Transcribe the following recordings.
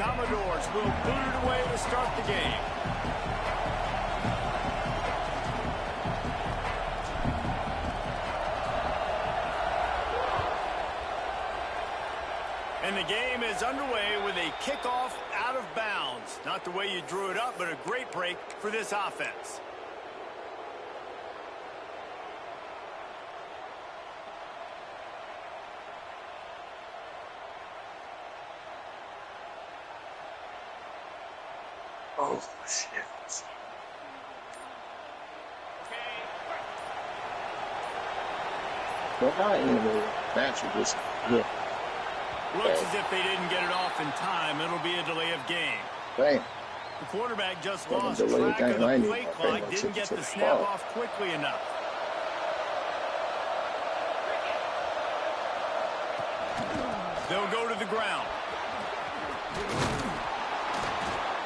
Commodores will boot it away to start the game. And the game is underway with a kickoff out of bounds. Not the way you drew it up, but a great break for this offense. Oh, shit. Well, I ain't in the match with this. Yeah. Looks as if they didn't get it off in time. It'll be a delay of game. Bang. The quarterback just lost track of the play clock. Didn't get the snap off quickly enough. They'll go to the ground.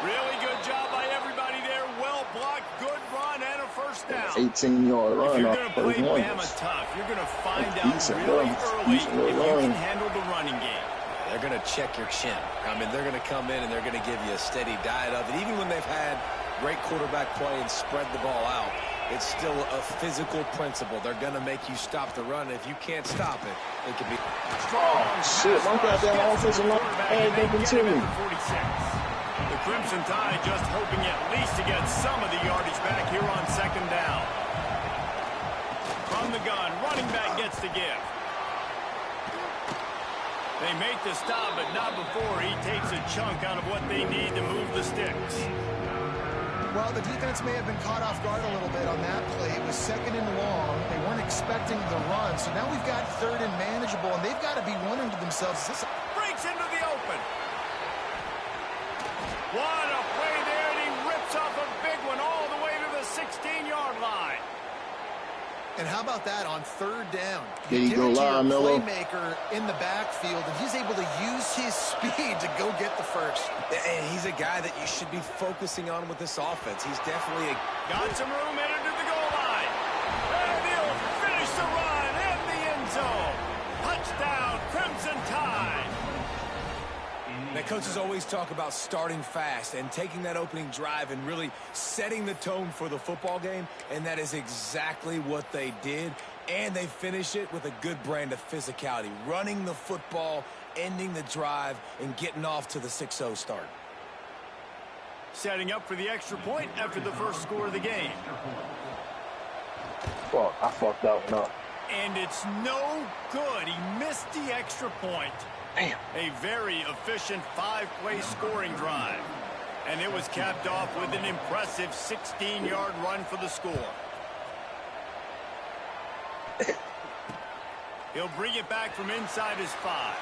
Really good job by everybody there. Well blocked, good run, and a first down. 18-yard run. If you're going to play Bama tough, you're going to find out really early if you can handle the running game. They're going to check your chin. I mean, they're going to come in and they're going to give you a steady diet of it. Even when they've had great quarterback play and spread the ball out, it's still a physical principle. They're going to make you stop the run. If you can't stop it, it can be strong. Shit, my goddamn offensive line ain't nothing to me. The Crimson Tide just hoping at least to get some of the yardage back here on second down. From the gun, running back gets the give. They make the stop, but not before he takes a chunk out of what they need to move the sticks. Well, the defense may have been caught off guard a little bit on that play. It was second and long. They weren't expecting the run, so now we've got third and manageable, and they've got to be wondering to themselves, is this breaks into the open. What a play there, and he rips off a big one all the way to the 16-yard line. And how about that on third down? There you go, Mello. Playmaker in the backfield, and he's able to use his speed to go get the first. And he's a guy that you should be focusing on with this offense. He's definitely got some room headed to the goal line. And he'll finish the run in the end zone. Touchdown, Crimson Tide. Now, coaches always talk about starting fast and taking that opening drive and really setting the tone for the football game, and that is exactly what they did. And they finish it with a good brand of physicality, running the football, ending the drive, and getting off to the 6-0 start. Setting up for the extra point after the first score of the game. Fuck, I fucked that one up. And it's no good. He missed the extra point. Damn. A very efficient 5-play scoring drive. And it was capped off with an impressive 16-yard run for the score. He'll bring it back from inside his 5.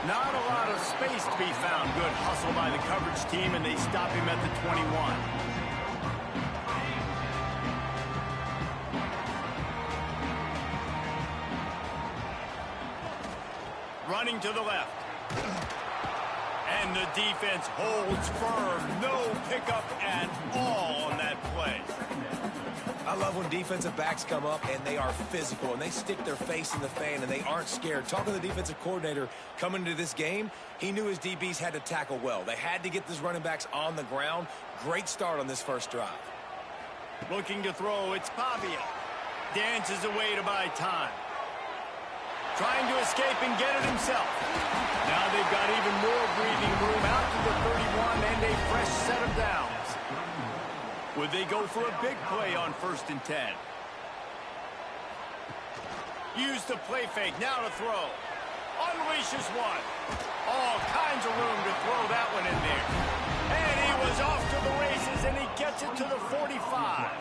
Not a lot of space to be found. Good hustle by the coverage team, and they stop him at the 21. Running to the left. And the defense holds firm. No pickup at all on that play. I love when defensive backs come up and they are physical and they stick their face in the fan and they aren't scared. Talking to the defensive coordinator coming into this game, he knew his DBs had to tackle well. They had to get these running backs on the ground. Great start on this first drive. Looking to throw, it's Pavia. Dances away to buy time. Trying to escape and get it himself. Now they've got even more breathing room out to the 31 and a fresh set of downs. Would they go for a big play on 1st and 10? Use the play fake, now to throw. Unleashes one. All kinds of room to throw that one in there. And he was off to the races, and he gets it to the 45.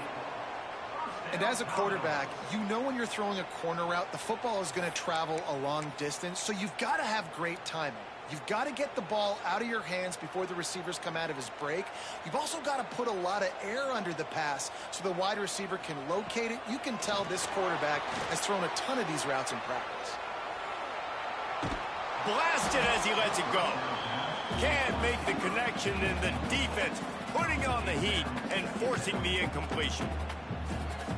And as a quarterback, you know when you're throwing a corner route, the football is going to travel a long distance, so you've got to have great timing. You've got to get the ball out of your hands before the receivers come out of his break. You've also got to put a lot of air under the pass so the wide receiver can locate it. You can tell this quarterback has thrown a ton of these routes in practice. Blasted as he lets it go. Can't make the connection, and the defense putting on the heat and forcing the incompletion.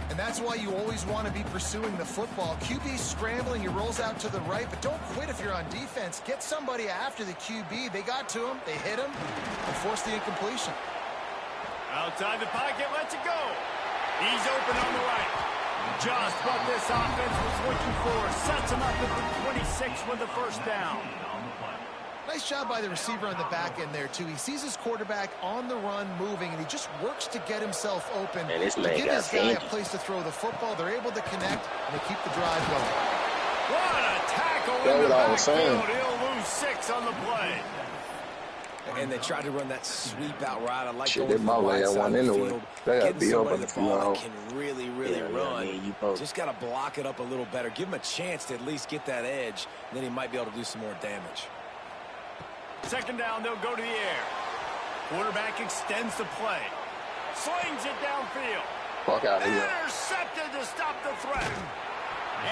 And And that's why you always want to be pursuing the football. QB's scrambling, he rolls out to the right, but don't quit if you're on defense. Get somebody after the QB. They got to him, they hit him, and forced the incompletion. Outside the pocket, lets it go. He's open on the right. Just what this offense was looking for. Sets him up at the 26 with the first down. Nice job by the receiver on the back end there, too. He sees his quarterback on the run moving, and he just works to get himself open. Man, this to man give got his guy a handy. place to throw the football. They're able to connect, and they keep the drive going. What a tackle That's in the what I was saying. backfield. He'll lose 6 on the play. And they tried to run that sweep out right. I like Shit, going to that the my right way I side went of the into it. field. They gotta Getting be somebody open the if ball you that know. can really run. Just got to block it up a little better. Give him a chance to at least get that edge. And then he might be able to do some more damage. Second down, they'll go to the air. Quarterback extends the play. Slings it downfield. Fuck out of here. Intercepted to stop the threat.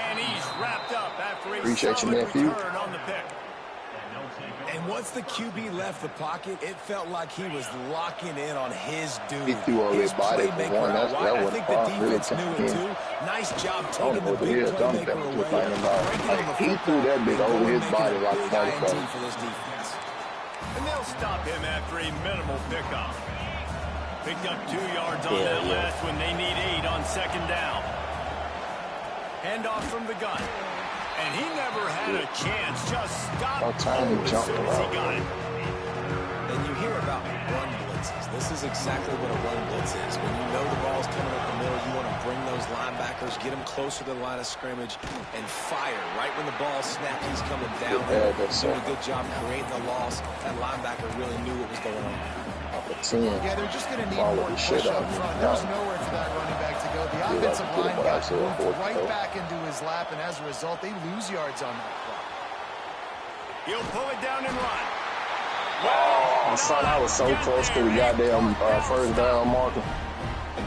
And he's wrapped up after a Appreciate you, solid nephew. return on the pick. And once the QB left the pocket, it felt like he was locking in on his dude. He threw all His his body for playmaker one. out That wide. I was think far. the Really defense knew it tough. too. Nice job I don't taking know the what the big hell Jonathan playmaker was away. thinking about. breaking Like, on the he threw football, that bitch and over going his making body a like a big motherfucker. INT for this defense. And they'll stop him after a minimal pickup. Picked up 2 yards on that last one. They need 8 on second down. Handoff from the gun. And he never had a chance. Just stopped time as jumped soon as he around. got it. And you hear about run blitzes. This is exactly what a run blitz is. When you know the ball's coming up the middle, you want to bring those linebackers, get them closer to the line of scrimmage, and fire. Right when the ball snapped, he's coming down. Doing a good job creating the loss. That linebacker really knew what was going on. Yeah, they're just going to need more push up front. There's nowhere for that running back to go. The offensive line got moved right back into his lap, and as a result, they lose yards on that play. He'll pull it down and run. Oh, son, I was so close to the goddamn first down marker.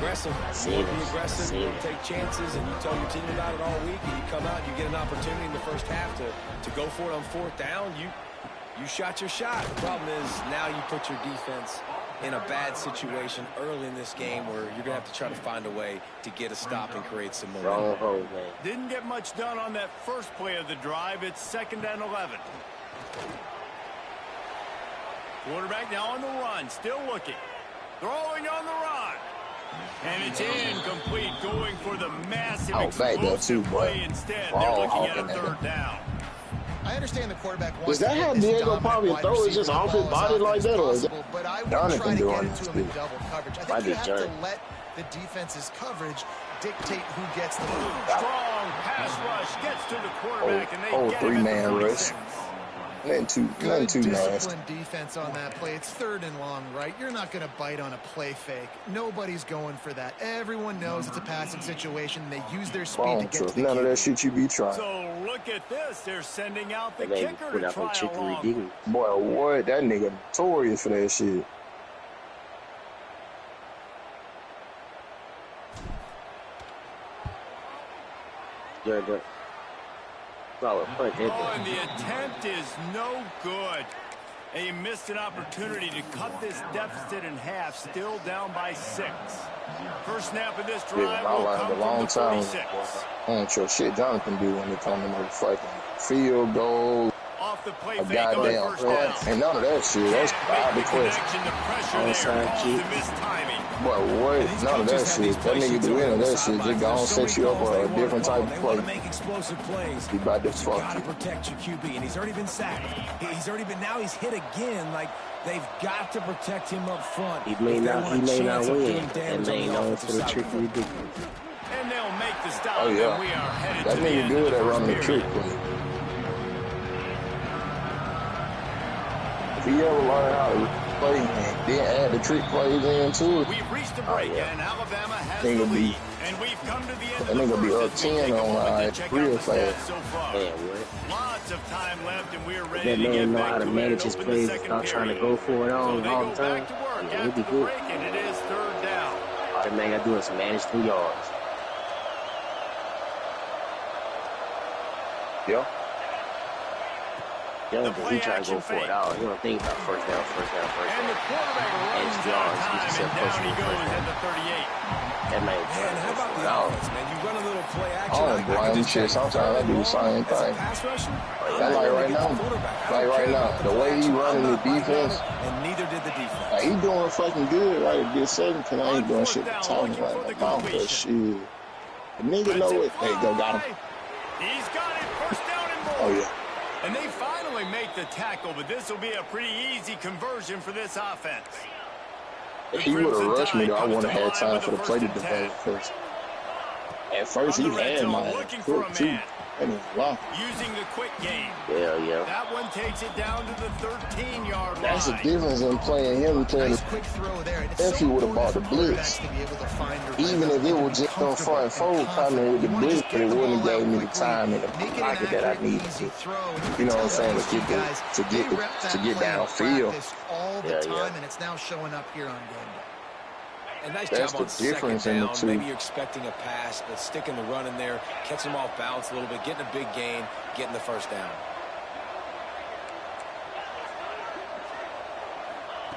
Aggressive. You want to be aggressive. You want to take chances, and you tell your team about it all week, and you come out and you get an opportunity in the first half to go for it on 4th down. You shot your shot. The problem is now you put your defense in a bad situation early in this game where you're going to have to try to find a way to get a stop and create some momentum. Didn't get much done on that first play of the drive. It's 2nd and 11. Quarterback now on the run, still looking. Throwing on the run. And it's incomplete, going for the massive explosive play instead. They're looking at a 3rd down. I understand the quarterback wants Is that to how get this Diego dominant probably wide throw it receiver just the off his ball as body often like as that, or is possible, but I would Jonathan try to doing get it this to him in too? double coverage. I Might think you be have Journey. to let the defense's coverage dictate who gets the ball. Strong pass rush gets to the quarterback, and they get him at three-man the rush. 46. Nothing too Good nasty. disciplined defense on that play. It's 3rd and long, right? You're not going to bite on a play fake. Nobody's going for that. Everyone knows it's a passing situation. They use their speed to get to the None of that QB. shit you be trying. So look at this. They're sending out the kicker to try along. Boy, what? That nigga notorious for that shit. Oh, and the attempt is no good. He missed an opportunity to cut this deficit in half, still down by 6. First snap of this drive I will learned come a long from time. the 46. I don't trust shit Jonathan do when it comes to motherfucking field goal, Off the play a fake on goddamn first play. down. And none of that shit. That's out of the Make the question. connection to pressure there. Calls to miss timing. Boy, what? None of that shit. That nigga do any of that shit. Just gonna set you up for a different type of They play. want to make explosive plays. He about to You fuck got to you. protect your QB, and he's already been sacked. He's already been. Now he's hit again. Like they've got to protect him up front. He may not win, and they know for the trick we do. And they'll make the stop. Oh, yeah. And we are headed That to the nigga end good of the at first running the trick period. play. If he ever learn how to play and then add the trick plays into it, We've reached a break, and Alabama has Nigga the be- lead. And we've come to the end that of the nigga be first up as we 10 take a on moment to check real out the stats fast. so far. Yeah, what? Lots of time left, and we're ready That to get man know back how to to it manage and his open plays the second without trying to period. go for it So all they all go the time. back to work Yeah, he'll after be the good. break, and it is 3rd down. All that man got to do is manage 3 yards. Yeah. Young, he try to go for it all. He don't think about first down. And the quarterback runs out of time, and down he goes at the 38. That man, how about the offense, man? You run a little play action. I don't blame shit. Sometimes I do the same thing. That like right now, the way he running the defense, and neither did the defense. like, he doing fucking good right this second. Cause I ain't doing shit to Tommy right about that shit. The nigga know it. There you go, got him. He's got it. First down and more. Oh yeah. And they finally make the tackle, but this will be a pretty easy conversion for this offense. If he would have rushed me, though, I wouldn't have had time for the play to develop first. At first, he had my foot, too. And using the quick game. Yeah. That one takes it down to the 13-yard line. That's the difference in playing him and playing quick throw there. if he would have bought the blitz. Even if it was just on front fold coming with the blitz, but it wouldn't have gave me the time and the pocket that I needed to. You know what I'm saying? To get downfield. All the time, and it's now showing up here on game day. And nice That's job on the difference second in the down. two. Maybe you're expecting a pass, but sticking the run in there, catching them off balance a little bit, getting a big gain, getting the first down.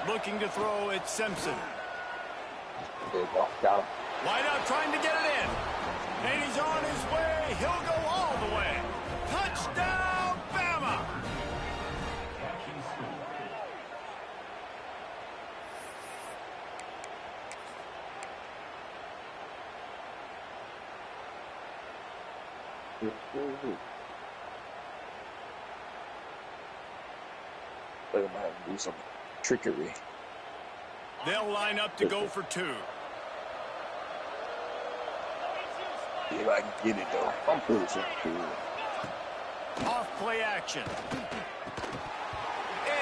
Looking to throw, it's Simpson. There you go. Got him. Wide out trying to get it in. And he's on his way. He'll go all the way. Touchdown, Bama! They're gonna have to do some trickery. They'll line up to go for two. If I can get it, though. I'm pretty sure. Off play action.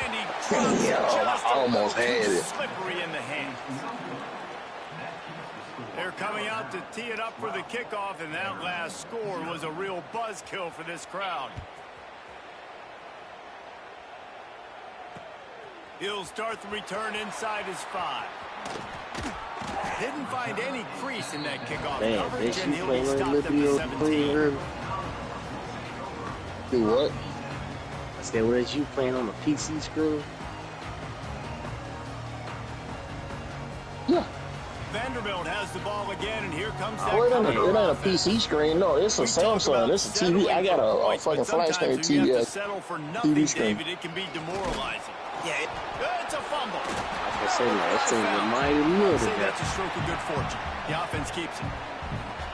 And he drops it just I almost had it. slippery in the hand. They're coming out to tee it up for the kickoff, and that last score was a real buzzkill for this crowd. He'll start the return inside his 5. Didn't find any crease in that kickoff coverage, and he'll be stopped at the 17. Do what? I said, what is you playing on the PC screen? Yeah. Vanderbilt has the ball again, and here comes that. Oh, it ain't a PC screen. No, it's a Samsung. It's a TV. I got a fucking flat screen TV. TV screen. David, it can be demoralizing. Yeah, it's a fumble. I was going to say, man, it's reminded me of that. That's a stroke of good fortune. The offense keeps it.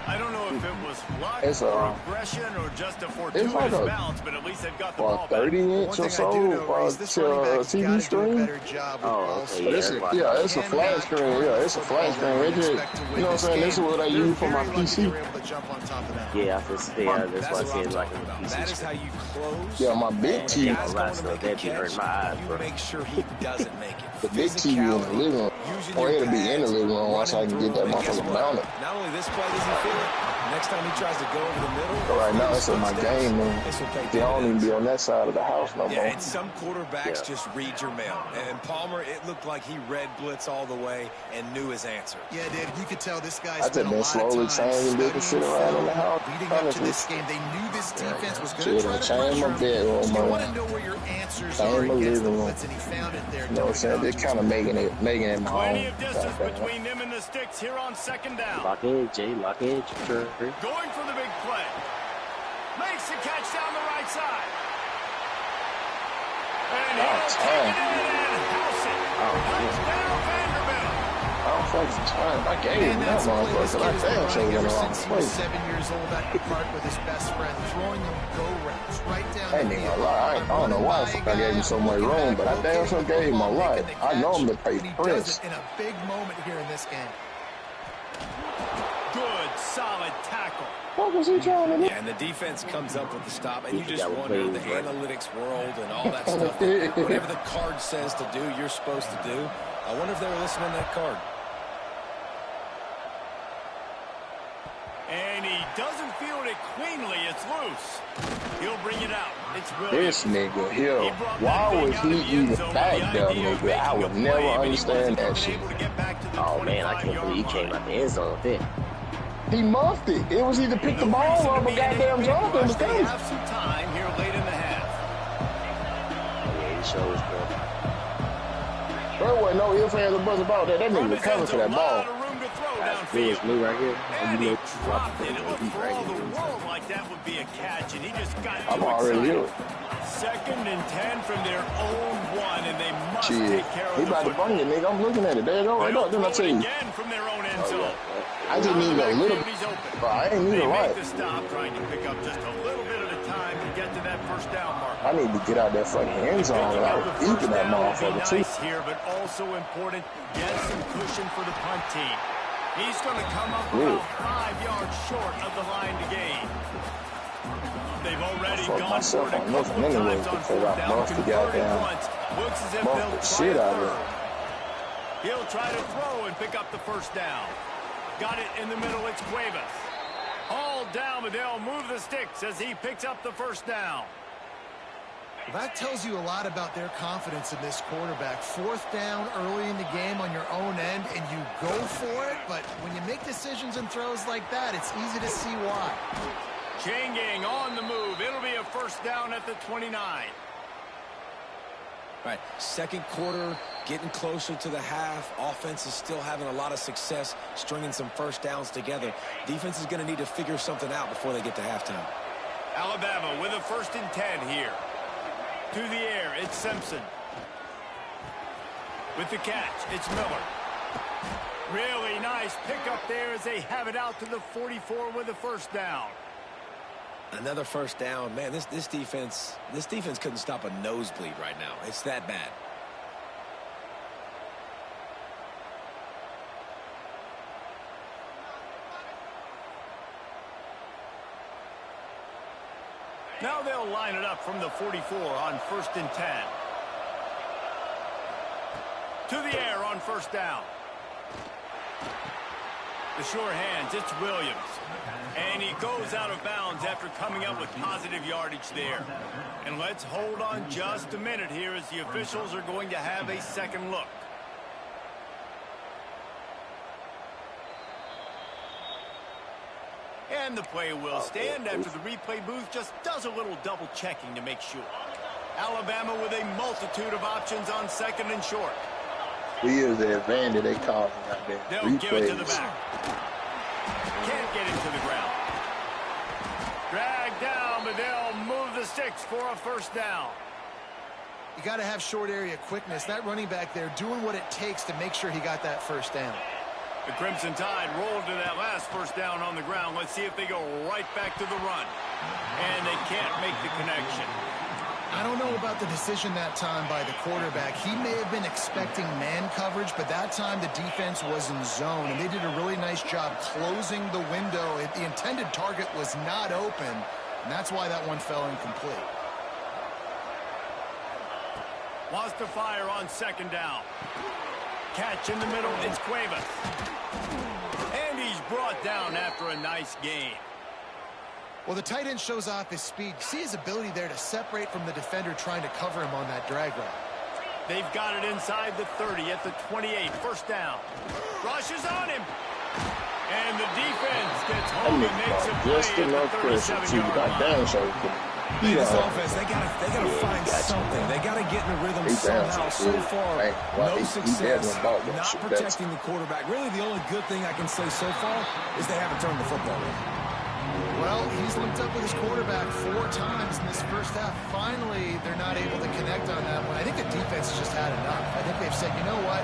I don't know if it was luck or aggression or just a fortuitous bounce, but at least they've got the ball back. 30-inch or so TV screen. Oh, okay. It's a flat screen. Yeah, it's a flat screen. You know what I'm saying? This is what I use for my PC. Yeah, that's why I said like a PC That is how screen. you close. Yeah, my big TV. That'd be hurting my eyes, bro. Make sure he doesn't make it. The big TV in the living room. Or it'll be in the living room once I can get that motherfucker mounted. Not only this play does he feel it, next time he tries to go over the middle. But right now, it's in my game, man. They don't even be on that side of the house no more. Yeah, and some quarterbacks just read your mail. And Palmer, it looked like he read blitz all the way and knew his answer. Yeah, dude, you could tell this guy's I just been slowly changing different shit around in the house. Leading up to this game, they knew this defense was going to try to change my bedroom, you want man. to know where your answers Change are my against the living room. blitz, and he found it there. You know what I'm saying? They're kind of making it my Plenty own. of distance between them and the sticks here on second down. Lock in, Jay. Lock in. Sure. Going for the big play. Makes the catch down the right side. And he'll take it in and house it. Touchdown, Vanderbilt. I don't fucking time. I gave him that motherfucker. I damn sure went along the Since he was play. 7 years old at the park with his best friend, throwing them go routes right down I ain't even gonna lie. I don't know why I gave him so much room, but I damn sure gave him a lot. I know him to play Prince. in a big moment here in this game. Good, solid tackle. What was he trying to do? Yeah, and the defense comes up with the stop, and you just That was wonder the crazy, right? analytics world and all that stuff. Whatever the card says to do, you're supposed to do. I wonder if they were listening to that card. And he doesn't feel it cleanly. It's loose. He'll bring it out. It's Williams. This nigga here, why was he even back there, nigga? I would never understand that shit. Oh, man, I can't believe he came out the end zone with it. He muffed it. It was either pick the ball up or goddamn Jonathan was They coming. have some time here late in the half. shows, bro. There wasn't no ifs, ands, or buts about that. That nigga was coming for that ball. Here's Lou right here. And he dropped it. It looked for all the world like that would be a catch, and he just got too I'm already here. Second and 10 from their own 1, and they must Shit. take care of He the about to football. bring it, nigga. I'm looking at it. There you go, right up. Didn't I tell you? Again from their own end zone. I just need a little bit. But I ain't need a lot. They make the stop, trying to pick up just a little bit at a time to get to that first down mark. I need to get out that fucking end zone without eating that motherfucker too. Nice here, but also important, get some cushion for the punt team. He's going to come up about 5 yards short of the line to gain. They've already gone for it a couple of times on fourth down, converted once. Looks as if they'll try a third. He'll try to throw and pick up the first down. Got it in the middle, it's Cuevas. All down, but they'll move the sticks as he picks up the first down. Well, that tells you a lot about their confidence in this quarterback. Fourth down early in the game on your own end, and you go for it, but when you make decisions and throws like that, it's easy to see why. Chain gang on the move. It'll be a first down at the 29. All right, second quarter, getting closer to the half. Offense is still having a lot of success stringing some first downs together. Defense is going to need to figure something out before they get to halftime. Alabama with a 1st and 10 here. To the air, it's Simpson. With the catch, it's Miller. Really nice pickup there as they have it out to the 44 with a first down. Another first down. Man, this defense couldn't stop a nosebleed right now. It's that bad. Now they'll line it up from the 44 on 1st and 10. To the air on first down. The sure hands, it's Williams. And he goes out of bounds after coming up with positive yardage there. And let's hold on just a minute here as the officials are going to have a second look. And the play will stand after the replay booth just does a little double checking to make sure. Alabama with a multitude of options on 2nd and short. We use the advantage they call him out there. They'll give it to the back. Can't get it to the ground. Drag down, but they'll move the sticks for a first down. You got to have short area quickness. That running back there doing what it takes to make sure he got that first down. The Crimson Tide rolled to that last first down on the ground. Let's see if they go right back to the run. And they can't make the connection. I don't know about the decision that time by the quarterback. He may have been expecting man coverage, but that time the defense was in zone, and they did a really nice job closing the window. The intended target was not open, and that's why that one fell incomplete. Wants to fire on 2nd down. Catch in the middle, it's Cuevas. And he's brought down after a nice gain. Well, the tight end shows off his speed. See his ability there to separate from the defender trying to cover him on that drag route. They've got it inside the 30 at the 28. First down. Rushes on him. And the defense gets home and makes a play at the 37-yard line. This offense, they gotta find something. They gotta get in a rhythm somehow. So far, no success, not protecting the quarterback. Really, the only good thing I can say so far is they haven't turned the football over. Well, he's linked up with his quarterback 4 times in this first half. Finally, they're not able to connect on that one. I think the defense has just had enough. I think they've said, you know what?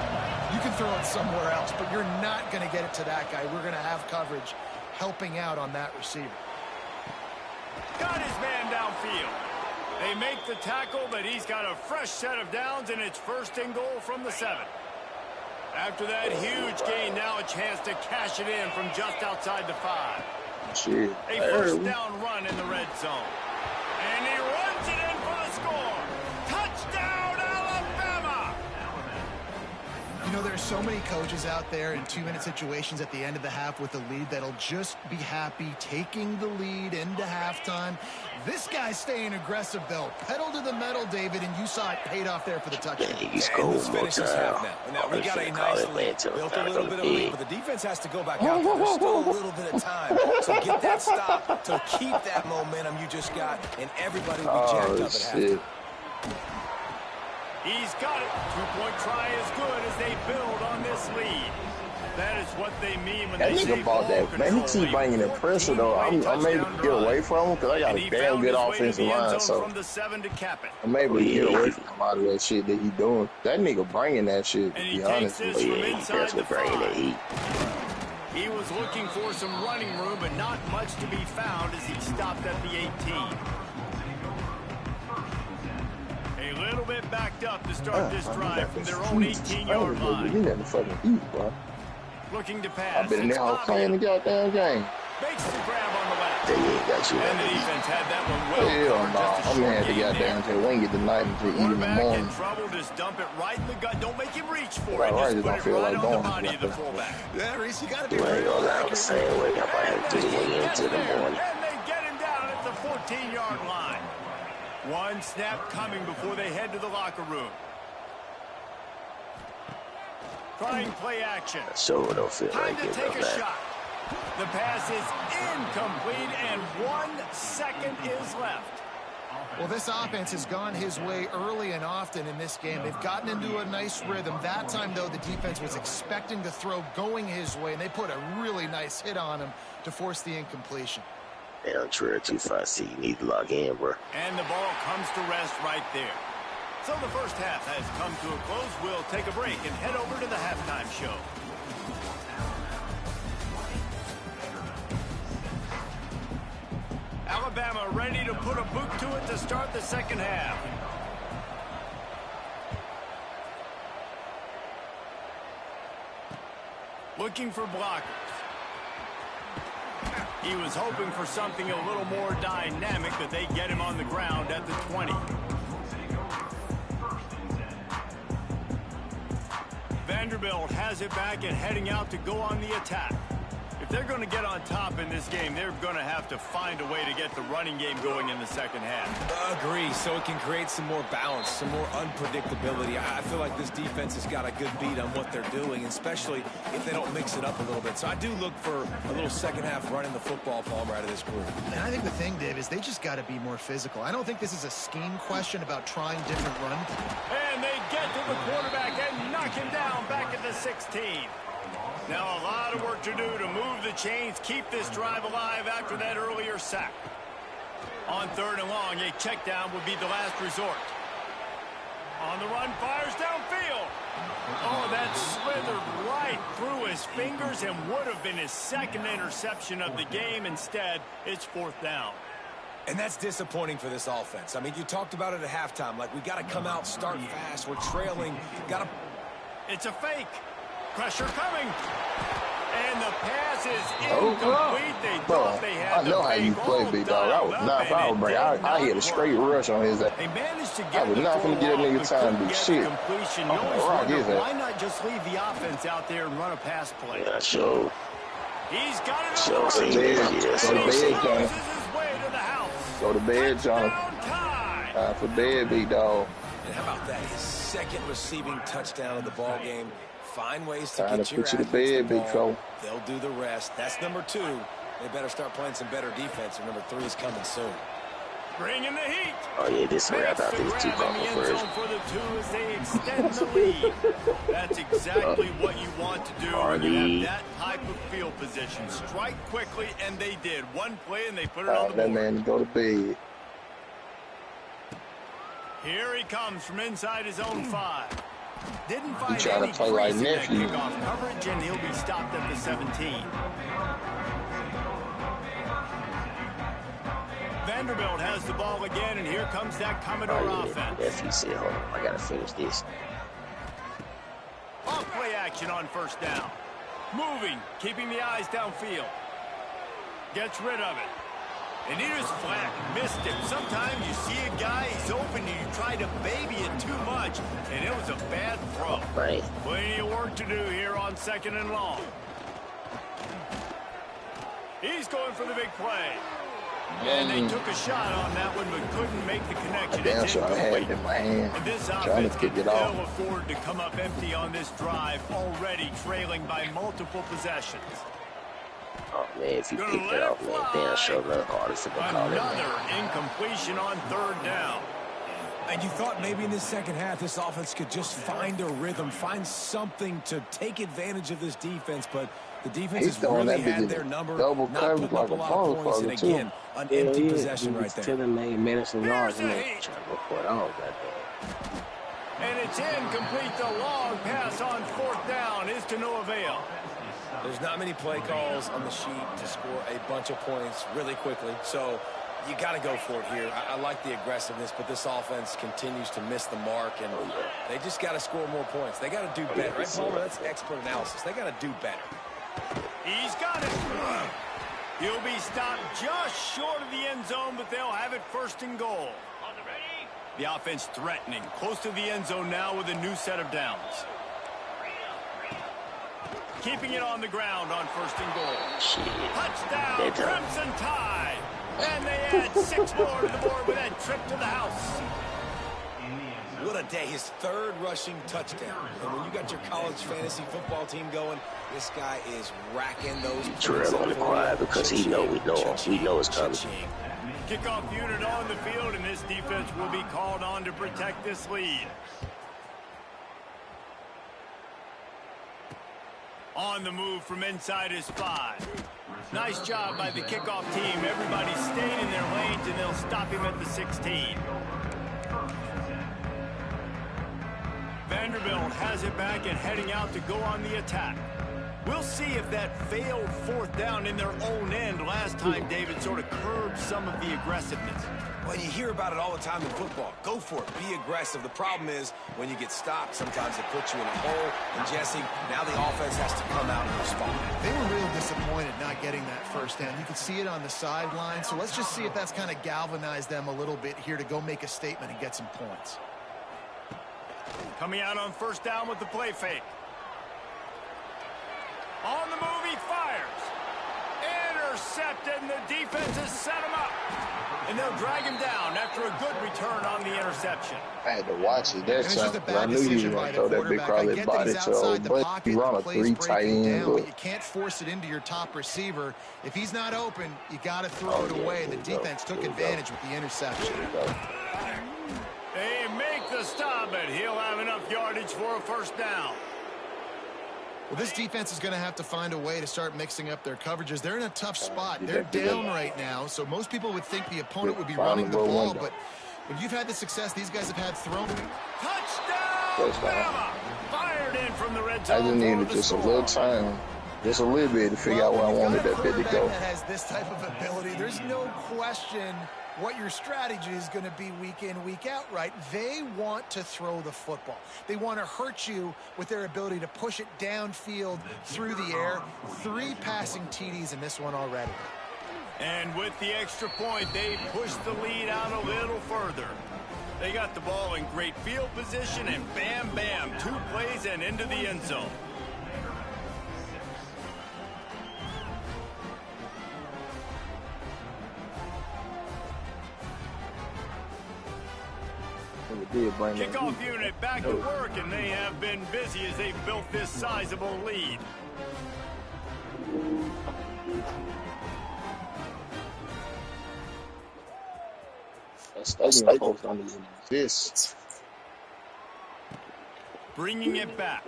You can throw it somewhere else, but you're not going to get it to that guy. We're going to have coverage helping out on that receiver. Got his man downfield. They make the tackle, but he's got a fresh set of downs, and it's 1st and goal from the 7. After that huge gain, now a chance to cash it in from just outside the 5. Shit. A first down run in the red zone. And he runs it in for the score. Touchdown, Alabama! You know, there's so many coaches out there in 2-minute situations at the end of the half with a lead that'll just be happy taking the lead into halftime. This guy's staying aggressive, though. Pedal to the metal, David, and you saw it paid off there for the touchdown. He's cool, finish this half now. We got a nice lead. Built a little bit of lead, but the defense has to go back out there. There's still a little bit of time. So get that stop to keep that momentum you just got, and everybody will be jacked up at halftime. He's got it. Two-point try is good as they build on this lead. That is what they mean when they say ball control. Man, he keep bringing the pressure, though. I'm able to get away from him because I got a damn good offensive line, so I'm able to get away from a lot of that shit that he doing. That nigga bringing that shit, to be honest with you. Yeah, he definitely bringing that heat. He was looking for some running room, but not much to be found as he stopped at the 18. A little bit backed up to start this drive from their own 18-yard line. You never fucking eat, bro. Looking to pass. I've been in there all playing the goddamn game. Makes the grab on the left. They ain't got you. And the defense had that one well. Hell no. I'm going to have to goddamn until we ain't get the night until even in the morning. In trouble, just dump it right in the gut. Don't make him reach for it. Right, Just don't put feel it right like on the going body of the fullback. Yeah, Reese, you got to be You ain't gonna lie, the same way. I might have to do it into the morning. And they get him down at the 14-yard line. One snap coming before they head to the locker room. Trying play action. Sure don't feel Time like to it, take a man. shot. The pass is incomplete, and 1 second is left. Well, this offense has gone his way early and often in this game. They've gotten into a nice rhythm. That time, though, the defense was expecting the throw going his way, and they put a really nice hit on him to force the incompletion. Damn, Trail 256, you need to log in, bro. And the ball comes to rest right there. So the first half has come to a close. We'll take a break and head over to the halftime show. Alabama ready to put a boot to it to start the second half. Looking for blockers. He was hoping for something a little more dynamic, but they get him on the ground at the 20. Vanderbilt has it back and heading out to go on the attack. If they're going to get on top in this game, they're going to have to find a way to get the running game going in the second half. Agree, so it can create some more balance, some more unpredictability. I feel like this defense has got a good beat on what they're doing, especially if they don't mix it up a little bit. So I do look for a little second half running the football Palmer out of this group. And I think the thing, Dave, is they just got to be more physical. I don't think this is a scheme question about trying different run. And they get to the quarterback and knock him down back at the 16. Now a lot of work to do to move the chains, keep this drive alive after that earlier sack. On 3rd and long, a check down would be the last resort. On the run, fires downfield. Oh, that slithered right through his fingers and would have been his second interception of the game. Instead, it's 4th down. And that's disappointing for this offense. I mean, you talked about it at halftime. Like, we got to come out, start fast. We're trailing. Got to. It's a fake. Pressure coming. And the pass is incomplete. They thought they had I know how you play, big dog. I was not foul break. I hit a straight rush on his ass. They managed to get I was not going to get a nigga time to do shit. Why not just leave the offense out there and run a pass play? Yeah, sure. He's got it Sure, on the see, yes. Go to bed, Johnny. His way to the house. Go to bed, Johnny. Time for bed, big dog. And how about that? His second receiving touchdown of the ball game. Find ways to Time get to your put you to athletes bed, the big ball. trouble. They'll do the rest. That's number 2. They better start playing some better defense. And number 3 is coming soon. Bringing the heat. Oh, yeah, this way I thought these two grab in the end zone for the 2 as they extend the lead. That's exactly what you want to do when you have that type of field position. Strike quickly, and they did. One play, and they put it on the board. That man go to bed. Here he comes from inside his own 5. Didn't find trying any to play like crease in that nephew. kickoff coverage, and he'll be stopped at the 17. Vanderbilt has the ball again, and here comes that Commodore offense. Nephew said, hold on, I got to finish this. Off play action on 1st down. Moving, keeping the eyes downfield. Gets rid of it. And he just flat missed him. Sometimes you see a guy, he's open, and you try to baby it too much, and it was a bad throw. Right. Plenty of work to do here on 2nd and long. He's going for the big play. And they took a shot on that one, but couldn't make the connection. Damn sure I had it in my hand. And this Trying offense to kick can it off. ill afford to come up empty on this drive, already trailing by multiple possessions. Oh, man, if you pick that up, man, damn sure look harder for the call. Another incompletion on 3rd down. And you thought maybe in the second half this offense could just find a rhythm, find something to take advantage of this defense, but the defense has really had their number, not putting up a lot of points, and again, an empty possession right there. 10 minutes and yards, and they trying to go for it all that day. And it's incomplete. The long pass on 4th down is to no avail. There's not many play calls on the sheet to score a bunch of points really quickly, so you got to go for it here. I like the aggressiveness, but this offense continues to miss the mark, and they just got to score more points. They got to do better, right, Palmer? That's expert analysis. They got to do better. He's got it. He'll be stopped just short of the end zone, but they'll have it 1st and goal. The offense threatening, close to the end zone now with a new set of downs. Keeping it on the ground on 1st and goal. Touchdown, Crimson Tide. And they add 6 more to the board with that trip to the house. What a day. His 3rd rushing touchdown. And when you got your college fantasy football team going, this guy is racking those points. Terrell only quiet because he know it's coming. Kickoff unit on the field, and this defense will be called on to protect this lead. On the move from inside his 5. Nice job by the kickoff team. Everybody stayed in their lanes, and they'll stop him at the 16. Vanderbilt has it back and heading out to go on the attack. We'll see if that failed 4th down in their own end last time, David, sort of curbed some of the aggressiveness. Well, you hear about it all the time in football. Go for it. Be aggressive. The problem is when you get stopped, sometimes it puts you in a hole. And, Jesse, now the offense has to come out and respond. They were real disappointed not getting that 1st down. You could see it on the sideline. So let's just see if that's kind of galvanized them a little bit here to go make a statement and get some points. Coming out on 1st down with the play fake. On the move, he fires. Intercepted, and the defense has set him up. And they'll drag him down after a good return on the interception. I had to watch it that time. I knew he was going to throw that big crawling body to old butt. He run a 3 tight end. But you can't force it into your top receiver. If he's not open, you got to throw it away. And the defense took advantage with the interception. They make the stop, but he'll have enough yardage for a 1st down. Well, this defense is going to have to find a way to start mixing up their coverages. They're in a tough spot. They're down right now, so most people would think the opponent would be running the ball, but when you've had the success these guys have had thrown. Touchdown! Bama! Fired in from the red zone. I just needed just a little time, just a little bit to figure out where I wanted that bit to go. That has this type of ability. There's no question what your strategy is going to be week in, week out, right? They want to throw the football. They want to hurt you with their ability to push it downfield through the air. 3 passing TDs in this one already. And with the extra point, they pushed the lead out a little further. They got the ball in great field position, and bam, bam, 2 plays and into the end zone. Kickoff unit back to work, and they have been busy as they've built this sizable lead. This. Bringing it back.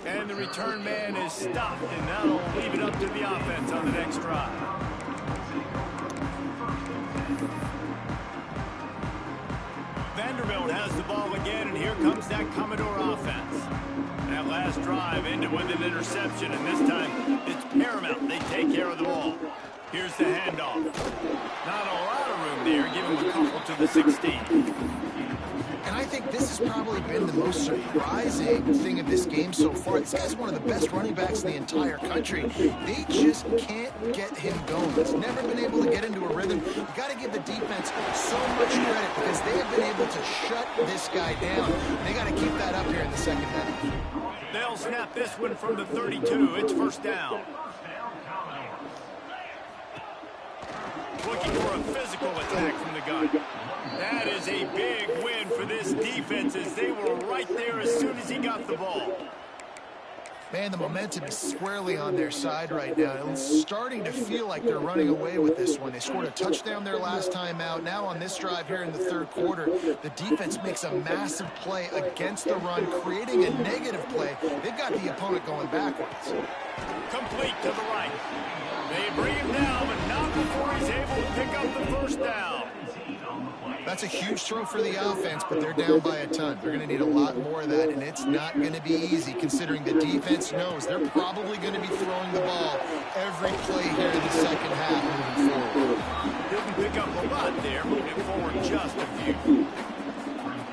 And the return man is stopped, and that'll leave it up to the offense on the next drive. Vanderbilt has the ball again, and here comes that Commodore offense. That last drive ended with an interception, and this time it's paramount they take care of the ball. Here's the handoff. Not a lot of room there. Give him a couple to the 16. And I think this has probably been the most surprising thing of this game so far. This guy's one of the best running backs in the entire country. They just can't get him going. He's never been able to get into a rhythm. You got to give the defense so much credit because they have been able to shut this guy down. And they got to keep that up here in the second half. They'll snap this one from the 32. It's 1st down. Looking for a physical attack from the gun. That is a big win for this defense as they were right there as soon as he got the ball. Man, the momentum is squarely on their side right now. It's starting to feel like they're running away with this one. They scored a touchdown their last time out. Now on this drive here in the third quarter, the defense makes a massive play against the run, creating a negative play. They've got the opponent going backwards. Complete to the right. They bring him down, but not before he's able to pick up the first down. That's a huge throw for the offense, but they're down by a ton. They're going to need a lot more of that, and it's not going to be easy considering the defense knows they're probably going to be throwing the ball every play here in the second half moving forward. Didn't pick up a lot there, moving forward just a few.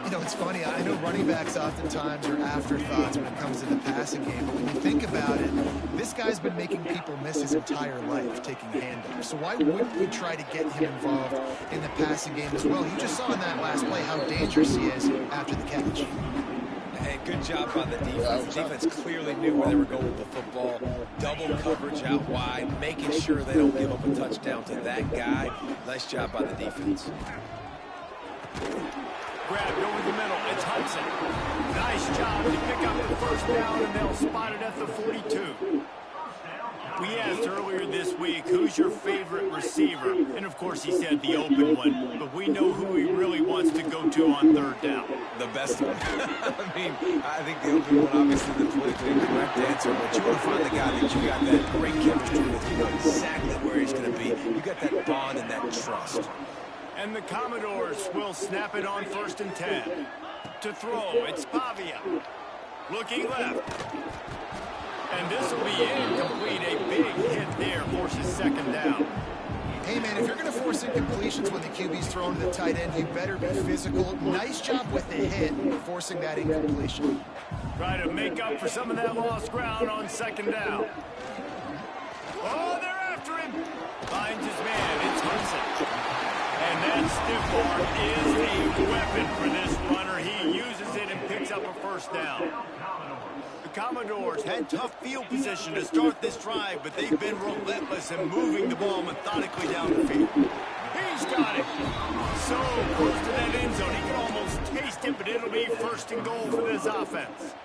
You know, it's funny. I know running backs oftentimes are afterthoughts when it comes to the passing game, but when you think about it, this guy's been making people miss his entire life taking handoffs. So why wouldn't we try to get him involved in the passing game as well? You just saw in that last play how dangerous he is after the catch. Hey, good job by the defense. The defense clearly knew where they were going with the football. Double coverage out wide, making sure they don't give up a touchdown to that guy. Nice job by the defense. Grabbed over the middle. It's Hudson. Nice job to pick up the first down, and they'll spot it at the 42. We asked earlier this week, who's your favorite receiver? And, of course, he said the open one. But we know who he really wants to go to on third down. The best one. I mean, I think the open one, obviously, the politically correct answer. But you want to find the guy that you got that great chemistry with. You know exactly where he's going to be. You got that bond and that trust. And the Commodores will snap it on 1st and 10. To throw, it's Pavia. Looking left. And this will be incomplete. A big hit there forces second down. Hey, man, if you're going to force incompletions when the QB's thrown to the tight end, you better be physical. Nice job with the hit, forcing that incompletion. Try to make up for some of that lost ground on second down. Oh, they're after him. Finds his man. It's Hudson. And that stiff arm is a weapon for this runner. He uses it and picks up a first down. The Commodores had tough field position to start this drive, but they've been relentless in moving the ball methodically down the field. He's got it. So close to that end zone, he can almost taste it, but it'll be 1st and goal for this offense.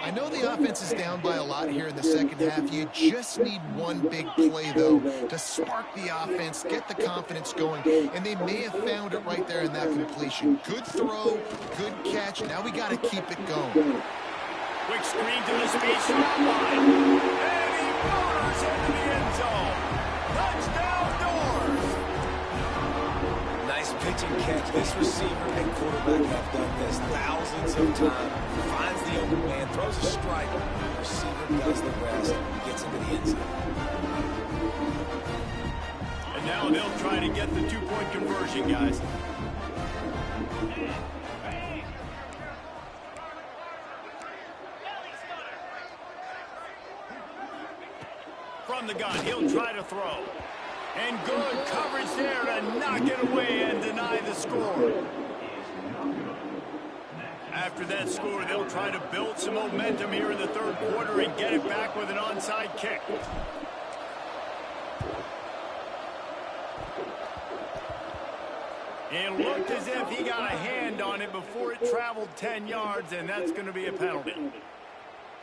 I know the offense is down by a lot here in the second half. You just need one big play, though, to spark the offense, get the confidence going, and they may have found it right there in that completion. Good throw, good catch. Now we got to keep it going. Quick screen to the space line. And he motors into the end zone. Touchdown, Doors. Nice pitch and catch. This receiver and quarterback have done this thousands of times. Finds the open man, throws a strike. The receiver does the rest. Gets into the end zone. And now they'll try to get the 2-point conversion, guys. From the gun, he'll try to throw. And good coverage there to knock it away and deny the score. After that score, they'll try to build some momentum here in the third quarter and get it back with an onside kick. It looked as if he got a hand on it before it traveled 10 yards, and that's going to be a penalty.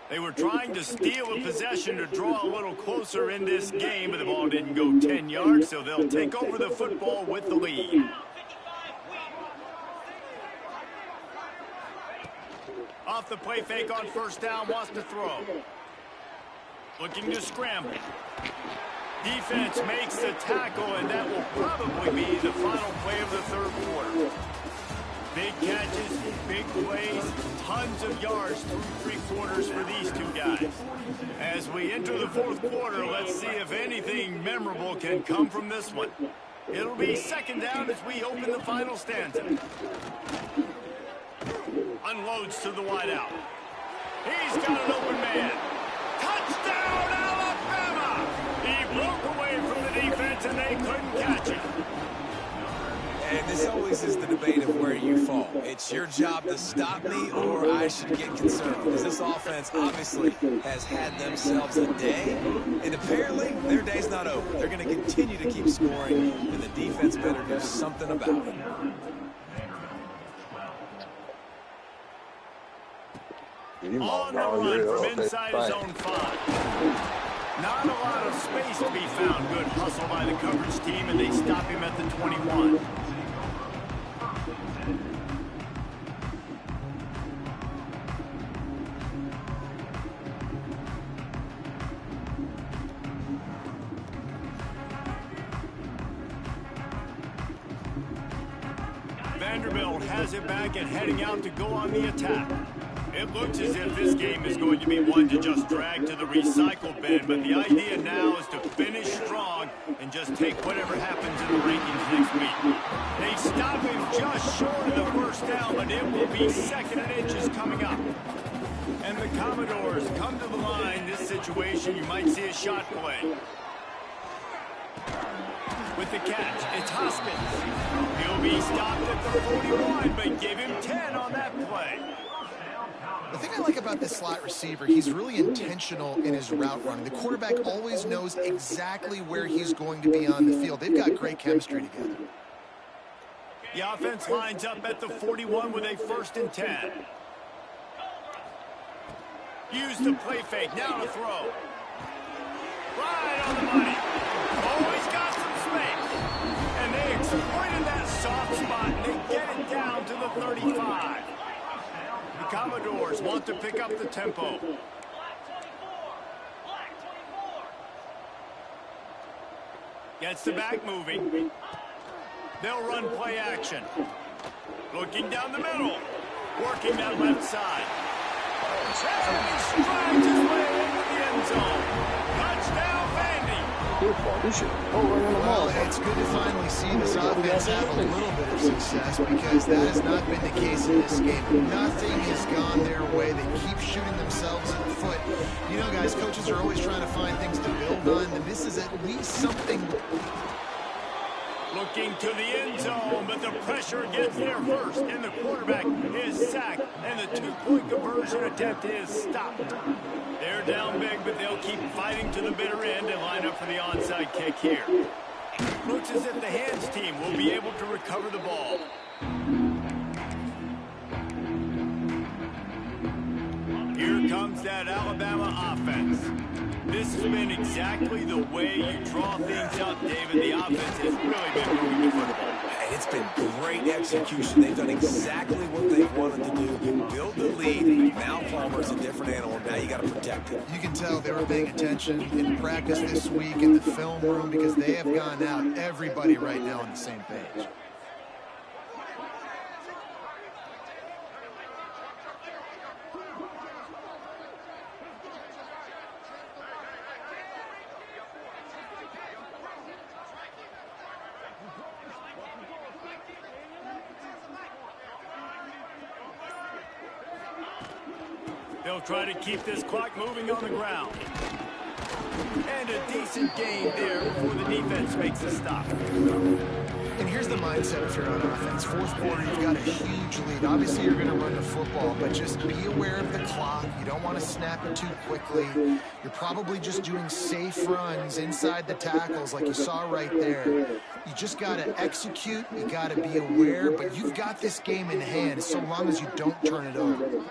They were trying to steal a possession to draw a little closer in this game, but the ball didn't go 10 yards, so they'll take over the football with the lead. Off the play fake on 1st down, wants to throw. Looking to scramble. Defense makes the tackle, and that will probably be the final play of the third quarter. Big catches, big plays, tons of yards through 3 quarters for these two guys. As we enter the fourth quarter, let's see if anything memorable can come from this one. It'll be 2nd down as we open the final stanza. Unloads to the wideout. He's got an open man. Touchdown, Alabama! He broke away from the defense, and they couldn't catch him. And this always is the debate of where you fall. It's your job to stop me, or I should get concerned. Because this offense obviously has had themselves a day, and apparently their day's not over. They're going to continue to keep scoring, and the defense better do something about it. On the run from inside his own 5. Not a lot of space to be found. Good hustle by the coverage team, and they stop him at the 21. Vanderbilt has it back and heading out to go on the attack. It looks as if this game is going to be one to just drag to the recycle bin, but the idea now is to finish strong and just take whatever happens in the rankings next week. They stop him just short of the first down, but it will be 2nd and inches coming up. And the Commodores come to the line. This situation, you might see a shot play. With the catch, it's Hoskins. He'll be stopped at the 41, but give him 10 on that play. The thing I like about this slot receiver, he's really intentional in his route running. The quarterback always knows exactly where he's going to be on the field. They've got great chemistry together. The offense lines up at the 41 with a 1st and 10. Use the play fake, now to throw. Right on the money. Always got some space. And they exploited that soft spot, and they get it down to the 35. The Commodores want to pick up the tempo. Gets the back moving. They'll run play action. Looking down the middle. Working that left side. Strides his way into the end zone. Touchdown, Vandy. Well, it's good to finally see this offense have a little bit of success because that has not been the case in this game. Nothing has gone their way. They keep shooting themselves in the foot. You know, guys, coaches are always trying to find things to build on, and this is at least something. Looking to the end zone, but the pressure gets there first, and the quarterback is sacked, and the 2-point conversion attempt is stopped. They're down big, but they'll keep fighting to the bitter end and line up for the onside kick here. Looks as if the hands team will be able to recover the ball. Here comes that Alabama offense. This has been exactly the way you draw things up, David. The offense has really been moving the football. And it's been great execution. They've done exactly what they've wanted to do. Build the lead. Now Palmer's a different animal. Now you got to protect it. You can tell they were paying attention in practice this week in the film room because they have gone out, everybody right now on the same page. They'll try to keep this clock moving on the ground. And a decent gain there before the defense makes a stop. And here's the mindset if you're on offense. 4th quarter, you've got a huge lead. Obviously, you're going to run the football, but just be aware of the clock. You don't want to snap it too quickly. You're probably just doing safe runs inside the tackles like you saw right there. You just got to execute. You got to be aware, but you've got this game in hand so long as you don't turn it over.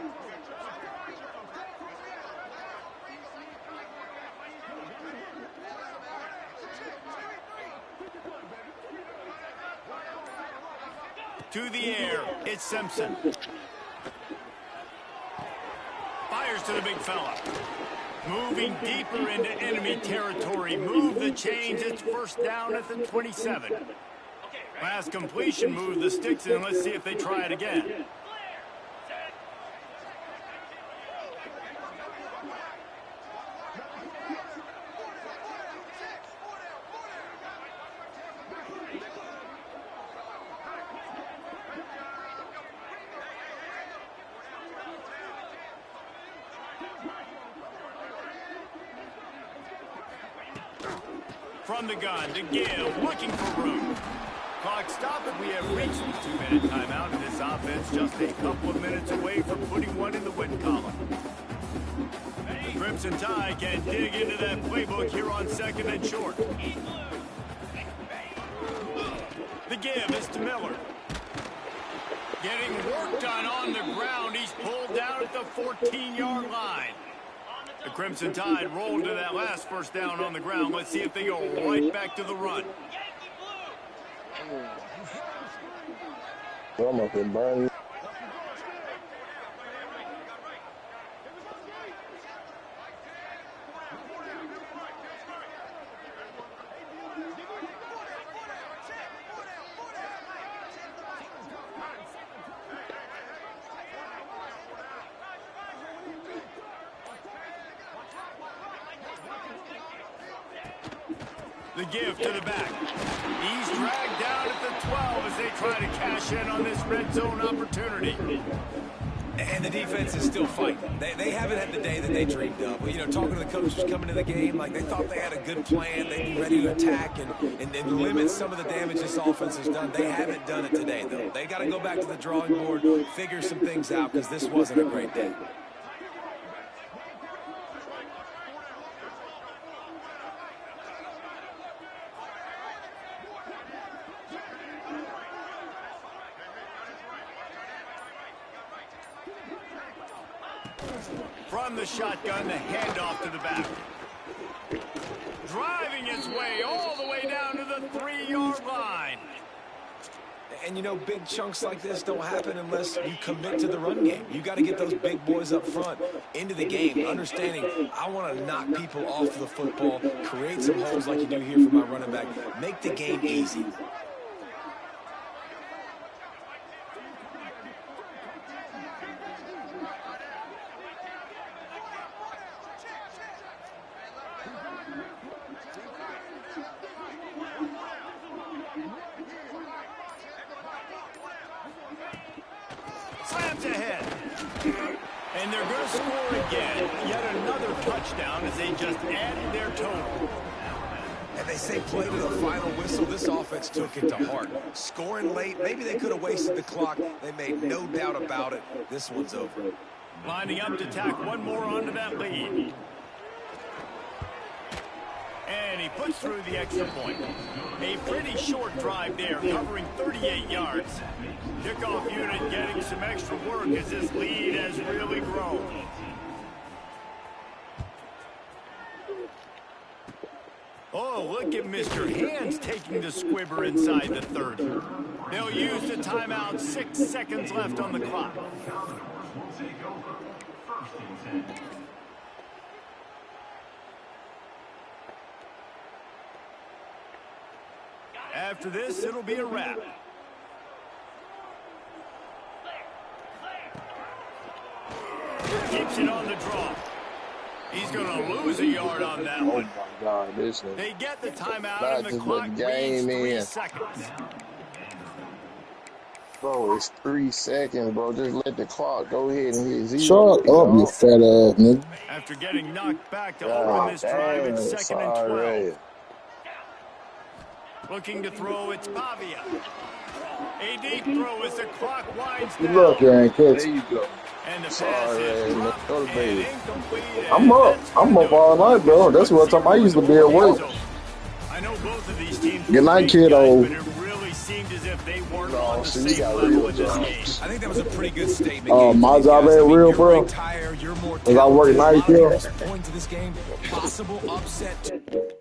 To the air, it's Simpson. Fires to the big fella. Moving deeper into enemy territory. Move the chains. It's 1st down at the 27. Pass completion. Move the sticks in. Let's see if they try it again. From the gun to give, looking for room. Clock stopped, and we have reached the 2-minute timeout, and this offense just a couple of minutes away from putting one in the win column. Crimson Tide can dig into that playbook here on 2nd and short. The give is to Miller. Getting work done on the ground. He's pulled down at the 14-yard line. The Crimson Tide rolled to that last first down on the ground. Let's see if they go right back to the run. Almost been burned. The give to the back. He's dragged down at the 12 as they try to cash in on this red zone opportunity. And the defense is still fighting. They haven't had the day that they dreamed of. You know, talking to the coaches coming to the game, like they thought they had a good plan. They'd be ready to attack and limit some of the damage this offense has done. They haven't done it today, though. They got to go back to the drawing board, figure some things out, because this wasn't a great day. From the shotgun, the handoff to the back. Driving his way all the way down to the 3-yard line. And, you know, big chunks like this don't happen unless you commit to the run game. You got to get those big boys up front into the game, understanding I want to knock people off the football, create some holes like you do here for my running back, make the game easy. Slams ahead. And they're going to score again. Yet another touchdown as they just added their total. And they say play to the final whistle. This offense took it to heart. Scoring late, maybe they could have wasted the clock. They made no doubt about it. This one's over. Lining up to tack one more onto that lead. And he puts through the extra point. A pretty short drive there, covering 38 yards. Kickoff unit getting some extra work as this lead has really grown. Oh, look at Mr. Hands taking the squibber inside the 30. They'll use the timeout. 6 seconds left on the clock. After this, it'll be a wrap. Keeps it on the draw. He's going to lose a yard on that one. Oh, my God. This is They get the timeout, and the clock reads 3 seconds. Bro, it's 3 seconds, bro. Just let the clock go ahead and hit 0. Shut up, you fat ass nigga. After getting knocked back to open this drive, it's 2nd and 12. Looking to throw, it's Pavia. A deep throw as the clock winds down. Look, you ain't catch. There you go. And the pass is dropped and incomplete. I'm up all night, bro. That's what I used to be at work. I know both of these teams. Good night, kiddo. But it really seemed as if they weren't on the same level in this game. I think that was a pretty good statement. My job ain't real, bro. You're more Cause I work night here. Point to this game, possible upset.